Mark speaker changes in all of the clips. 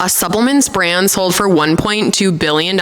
Speaker 1: a supplements brand sold for $1.2 billion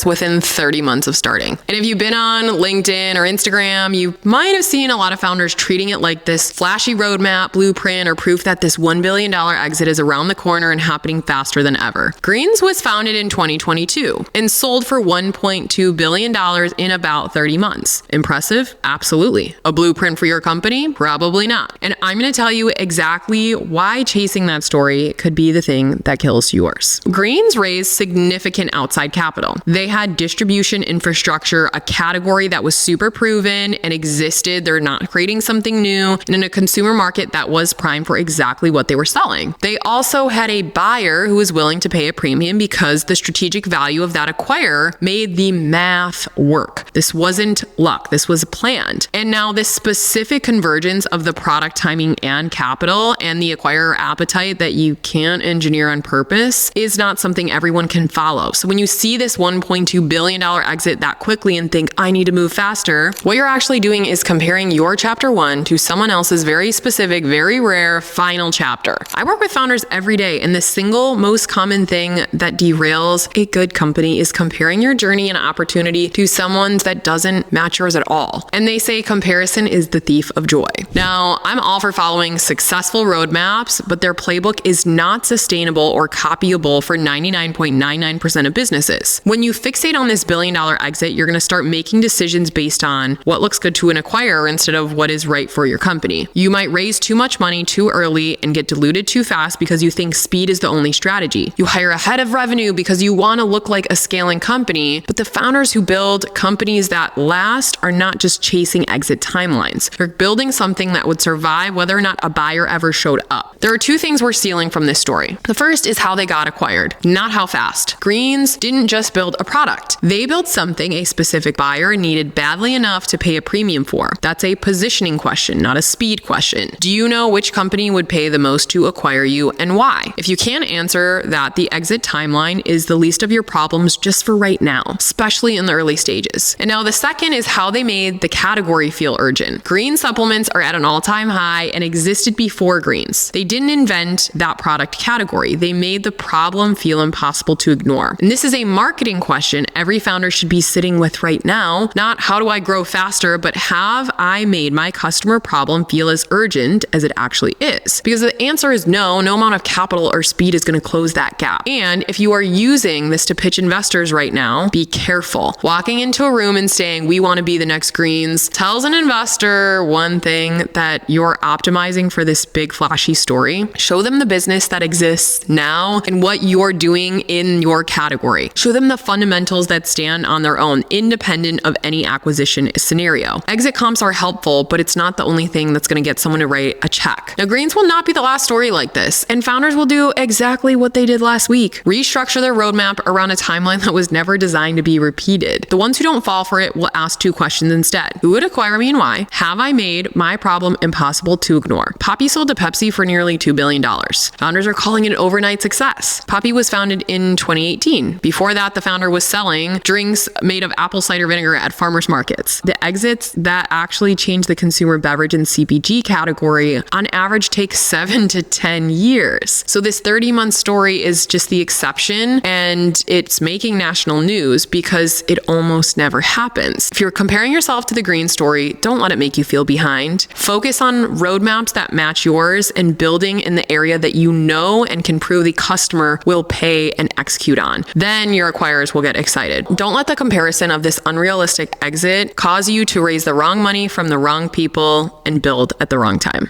Speaker 1: within 30 months of starting. And if you've been on LinkedIn or Instagram, you might have seen a lot of founders treating it like this flashy roadmap, blueprint, or proof that this $1 billion exit is around the corner and happening faster than ever. Grüns was founded in 2022 and sold for $1.2 billion in about 30 months. Impressive? Absolutely. A blueprint for your company? Probably not. And I'm going to tell you exactly why chasing that story could be the thing that kills yours. Grüns raised significant outside capital. They had distribution infrastructure, a category that was super proven and existed. They're not creating something new, and in a consumer market that was primed for exactly what they were selling. They also had a buyer who was willing to pay a premium because the strategic value of that acquirer made the math work. This wasn't luck. This was planned. And now this specific convergence of the product timing and capital and the acquirer appetite that you can't engineer on purpose is not something everyone can follow. So when you see this $1.2 billion exit that quickly and think, I need to move faster, what you're actually doing is comparing your chapter 1 to someone else's very specific, very rare final chapter. I work with founders every day, and the single most common thing that derails a good company is comparing your journey and opportunity to someone's that doesn't match yours at all. And they say comparison is the thief of joy. Now, I'm all for following successful roadmaps, but their playbook is not sustainable or copyable for 99.99% of businesses. When you fixate on this billion-dollar exit, you're going to start making decisions based on what looks good to an acquirer instead of what is right for your company. You might raise too much money too early and get diluted too fast because you think speed is the only strategy. You hire ahead of revenue because you want to look like a scaling company, but the founders who build companies that last are not just chasing exit timelines. They're building something that would survive whether or not a buyer ever showed up. There are two things we're stealing from this story. The first is how they got acquired, not how fast. Grüns didn't just build a product. They built something a specific buyer needed badly enough to pay a premium for. That's a positioning question, not a speed question. Do you know which company would pay the most to acquire you and why? If you can't answer that, the exit timeline is the least of your problems just for right now, especially in the early stages. And now the second is how they made the category feel urgent. Green supplements are at an all-time high and existed before Grüns. They didn't invent that product category. They made the problem feel impossible to ignore. And this is a marketing question every founder should be sitting with right now, not how do I grow faster, but have I made my customer problem feel as urgent as it actually is? Because the answer is no amount of capital or speed is going to close that gap. And if you are using this to pitch investors right now, be careful. Walking into a room and saying, we want to be the next Grüns, tells an investor one thing, that you're optimizing for this big flashy story. Show them the business that exists now and what you're doing in your category. Show them the fundamentals that stand on their own, independent of any acquisition scenario. Exit comps are helpful, but it's not the only thing that's going to get someone to write a check. Now, Grüns will not be the last story like this, and founders will do exactly what they did last week. Restructure their roadmap around a timeline that was never designed to be repeated. The ones who don't fall for it will ask two questions instead. Who would acquire me and why? Have I made my problem impossible to ignore? Poppi sold to Pepsi for nearly $2 billion. Founders are calling it an overnight success. Poppi was founded in 2018. Before that, the founder was selling drinks made of apple cider vinegar at farmers markets. The exits that actually changed the consumer beverage and CPG category on average take 7 to 10 years. So this 30-month story is just the exception, and it's making national news because it almost never happens. If you're comparing yourself to the Grüns story, don't let it make you feel behind. Focus on roadmaps that match yours and building in the area that you know and can prove the customer will pay and execute on. Then your acquirers will get excited. Don't let the comparison of this unrealistic exit cause you to raise the wrong money from the wrong people and build at the wrong time.